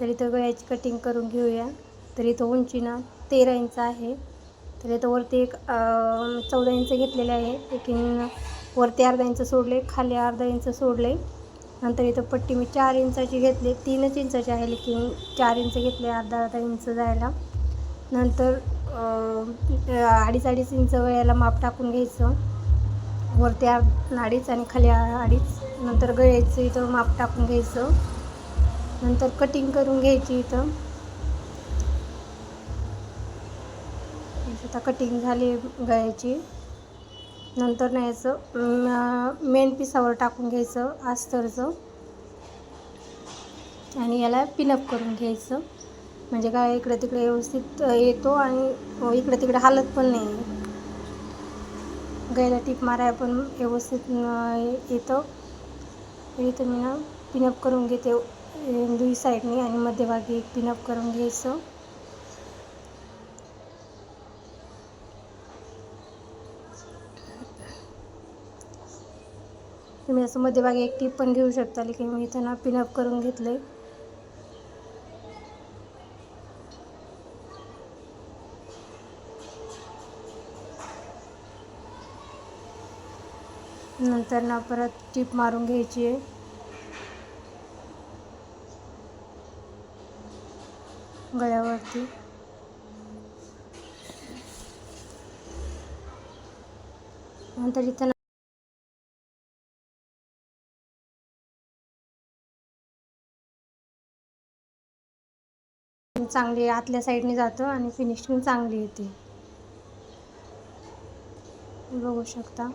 तर इथं गळ्याची कटिंग करून घेऊया. तर इथं उंची ना 13 इंच आहे. तर इथं वरती एक 14 इंच घेतलेले आहे. वरती अर्धा इंच सोडले, खाली अर्धा इंच सोडले. नंतर इथं पट्टी मी 4 इंचाची घेतली, 3च इंचाची आहे लेकिन 4 इंच घेतले, अर्धा इंच जायला. नंतर 2.5 इंच गळ्याला माप टाकून घ्यायचं. वरती 2.5 आणि खाली 2.5. नंतर गळ्याचं इथं माप टाकून घ्यायचं. नंतर कटिंग करून घ्यायची. इथं आता कटिंग झाली गळ्याची. नंतर ना याचं मेन पिसावर टाकून घ्यायचं अस्तरचं आणि याला पिनअप करून घ्यायचं. म्हणजे काय इकडे तिकडे व्यवस्थित येतो आणि इकडे तिकडे हालत पण नाही. गळ्याला टीप मारायला पण व्यवस्थित येतं. इथं मी ना पिनअप करून घेते दुई साईडनी आणि मध्यभागी एक पिनअप करून घ्यायचं. तुम्ही असं मध्यभागी एक टीप पण घेऊ शकता, लेकिन मी इथं ना पिनअप करून घेतलं. नंतर ना परत टीप मारून घ्यायची आहे गळ्यावरती. नंतर इथं चांगली आतल्या साईडने जातं आणि फिनिशिंग चांगली येते, बघू शकता.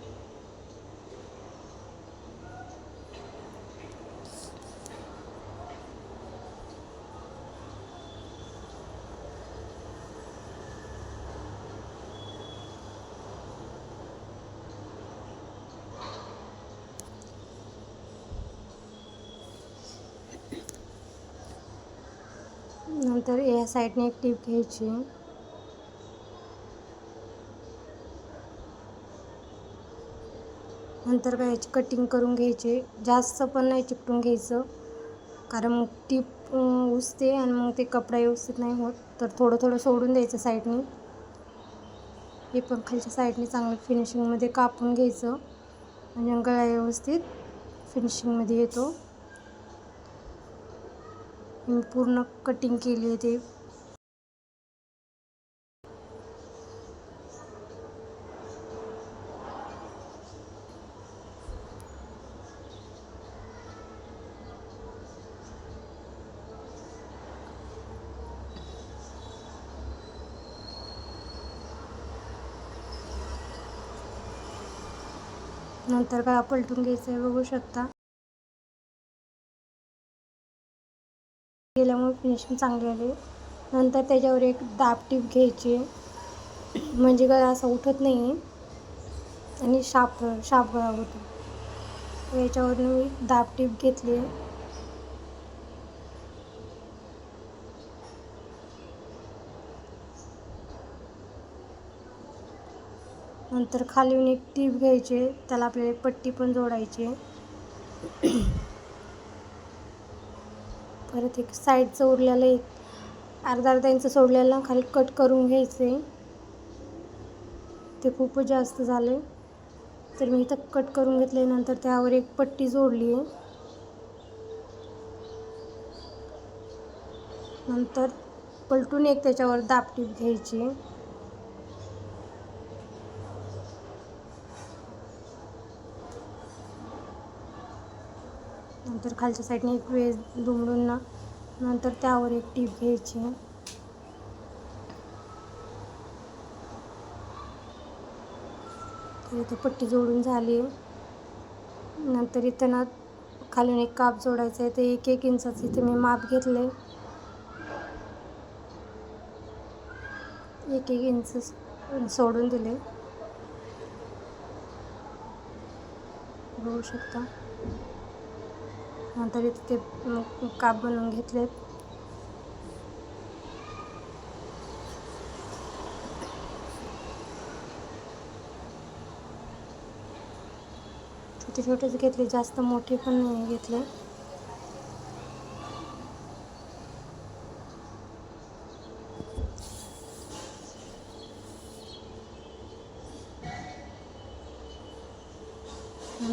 नंतर या साईडने एक टीप घ्यायची. नंतर काय याची कटिंग करून घ्यायची. जास्त पण नाही चिकटून घ्यायचं, कारण मग टीप उसते आणि मग ते कपडा व्यवस्थित नाही होत. तर थोडं थोडं सोडून द्यायचं साईडनी. हे पण खालच्या साईडने चांगलं फिनिशिंगमध्ये कापून घ्यायचं म्हणजे गळा व्यवस्थित फिनिशिंगमध्ये येतो. मी पूर्ण कटिंग केली आहे ते. नंतर गळा पलटून घ्यायचं आहे, बघू शकता. गेल्यामुळे फिनिशिंग चांगली आली. नंतर त्याच्यावर एक दाब टीप घ्यायची म्हणजे गळा असा उठत नाही आणि शाप गळा होतो. याच्यावर मी दाब टीप घेतली आहे. नंतर खालीून एक टीप घ्यायची, त्याला आपल्याला एक पट्टी पण जोडायची. परत एक साईडचं उरलेलं एक अर्धा इंच सोडलेलं खाली कट करून घ्यायचे. ते खूपच जास्त झाले तर मी इथं कट करून घेतले. नंतर त्यावर एक पट्टी जोडली आहे. नंतर पलटून एक त्याच्यावर दाब टीप घ्यायची. नंतर खालच्या साईडने एक वेळ दुमडून ना नंतर त्यावर एक टीप घ्यायची. तर इथं पट्टी जोडून झाली. नंतर इथं ना खालून एक काप जोडायचं आहे. ते 1-1 इंचाचं इथे मी माप घेतले. 1-1 इंच सोडून दिले, बघू शकता. नंतर इथे ते काप बनवून घेतलेत. छोटे छोटेच घेतले, जास्त मोठे पण नाही घेतले.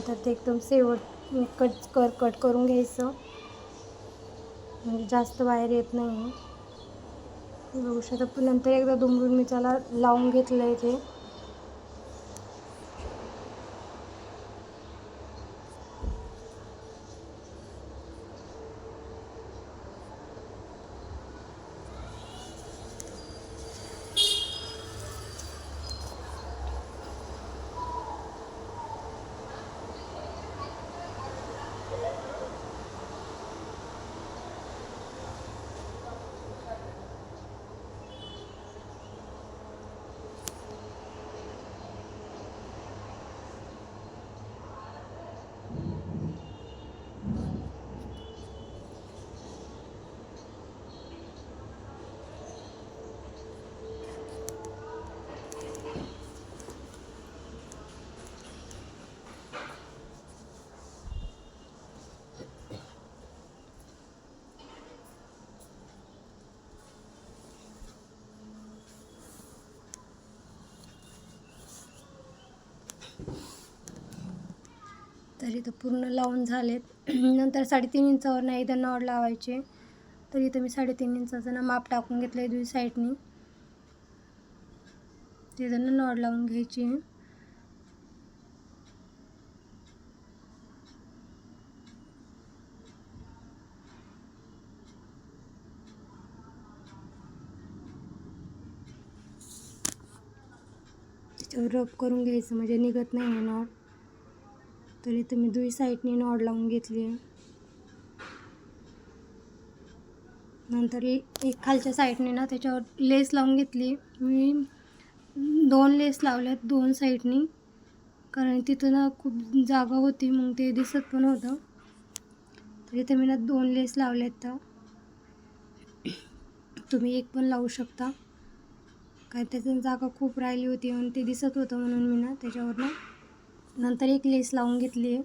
नंतर ते एकदम शेवट कट करून घ्यायचं, म्हणजे जास्त बाहेर येत नाही. बघू शकता. नंतर एकदा दुमडून मी त्याला लावून घेतलं आहे ते. तर इथं पूर्ण लावून झालेत. नंतर 3.5 इंचावर एकदा नॉड लावायचे. तर इथं मी 3.5 इंचाचं माप टाकून घेतलं आहे 2 साईडनी. तिथं नॉड लावून घ्यायची. त्याच्यावर रब करून घ्यायचं, म्हणजे निघत नाही आहे नॉड. तर इथं मी 2 साईडनी नॉड लावून घेतली आहे. नंतर एक खालच्या साईडने त्याच्यावर लेस लावून घेतली. मी 2 लेस लावल्यात 2 साईडनी, कारण तिथं खूप जागा होती, मग ते दिसत पण होतं. तर इथं मी 2 लेस लावल्यात. तर तुम्ही एक पण लावू शकता, कारण त्याची जागा खूप राहिली होती आणि ते दिसत होतं, म्हणून मी त्याच्यावरनं नंतर एक लेस लावून घेतली आहे.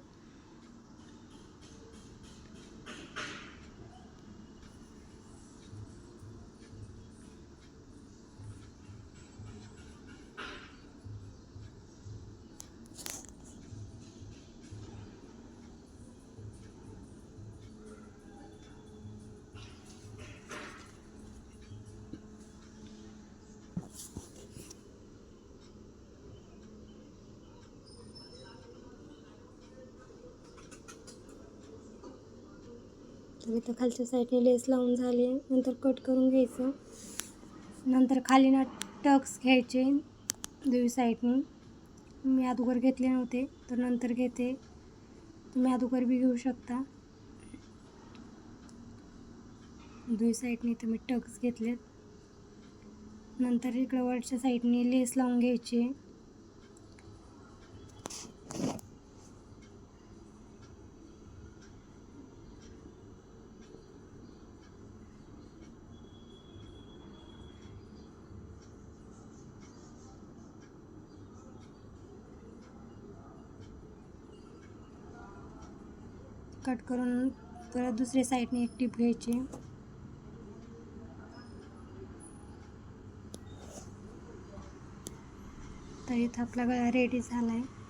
तर इथं खालच्या साईडने लेस लावून झाली. नंतर कट करून घ्यायचं. नंतर खाली टक्स घ्यायचे 2 साईडनी. मी अगोदर घेतले नव्हते, तर नंतर घेते. तुम्ही अगोदर बी घेऊ शकता. 2 साईडनी तुम्ही टक्स घेतलेत. नंतर इकडं वरच्या साईडने लेस लावून घ्यायची. कट करून परत दुसऱ्या साईडने एक टीप घ्यायची. तर इथं आपला गळा रेडी झाला आहे.